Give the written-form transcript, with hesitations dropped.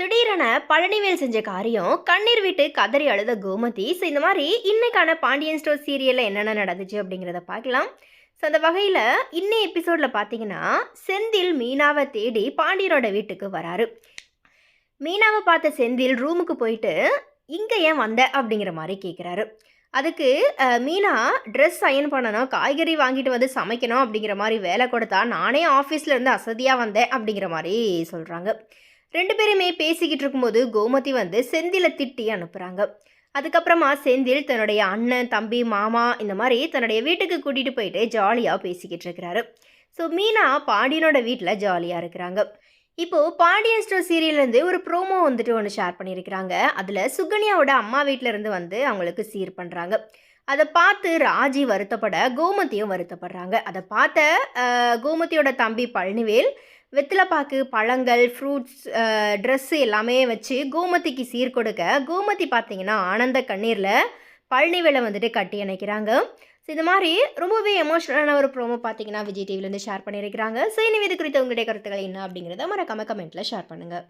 திடீரென பழனிவேல் செஞ்ச காரியம் கண்ணீர் விட்டு கதறி அழுத கோமதி. ஸோ இந்த மாதிரி இன்னைக்கான பாண்டியன் ஸ்டோர் சீரியலில் என்னென்ன நடந்துச்சு அப்படிங்கிறத பார்க்கலாம். ஸோ அந்த வகையில் இன்னைய எபிசோடில் பார்த்தீங்கன்னா செந்தில் மீனாவை தேடி பாண்டியனோட வீட்டுக்கு வராரு. மீனாவை பார்த்த செந்தில் ரூமுக்கு போயிட்டு இங்கே ஏன் வந்த அப்படிங்கிற மாதிரி கேட்குறாரு. அதுக்கு மீனா ட்ரெஸ் அயன் பண்ணணும், காய்கறி வாங்கிட்டு வந்து சமைக்கணும் அப்படிங்கிற மாதிரி வேலை கொடுத்தா நானே ஆஃபீஸில் இருந்து அசதியாக வந்தேன் அப்படிங்கிற மாதிரி சொல்கிறாங்க. ரெண்டு பேருமே பேசிக்கிட்டு இருக்கும்போது கோமதி வந்து செந்திலை திட்டி அனுப்புகிறாங்க. அதுக்கப்புறமா செந்தில் தன்னுடைய அண்ணன், தம்பி, மாமா இந்த மாதிரி தன்னுடைய வீட்டுக்கு கூட்டிகிட்டு போயிட்டு ஜாலியாக பேசிக்கிட்டு இருக்கிறாரு. ஸோ மீனா பாண்டியனோட வீட்டில் ஜாலியாக இருக்கிறாங்க. இப்போது பாண்டியன் ஸ்டோர் சீரியல்லேருந்து ஒரு ப்ரோமோ வந்துட்டு ஒன்று ஷேர் பண்ணியிருக்கிறாங்க. அதில் சுகன்யாவோட அம்மா வீட்டிலேருந்து வந்து அவங்களுக்கு சீர் பண்ணுறாங்க. அதை பார்த்து ராஜி வருத்தப்பட கோமதியும் வருத்தப்படுறாங்க. அதை பார்த்த கோமதியோட தம்பி பழனிவேல் வெத்திலைப்பாக்கு, பழங்கள், ஃப்ரூட்ஸ், ட்ரெஸ்ஸு எல்லாமே வச்சு கோமதிக்கு சீர் கொடுக்க கோமதி பார்த்திங்கன்னா ஆனந்த கண்ணீரில் பழனிவேலை வந்துட்டு கட்டி அணைக்கிறாங்க. ஸோ இது மாதிரி ரொம்பவே எமோஷனலான ஒரு ப்ரோமோ பார்த்திங்கன்னா விஜய் டிவிலேருந்து ஷேர் பண்ணியிருக்கிறாங்க. ஸோ இனி இது குறித்து உங்களுடைய கருத்துக்கள் என்ன அப்படிங்கிறத மறக்காம கமெண்ட்டில் ஷேர் பண்ணுங்கள்.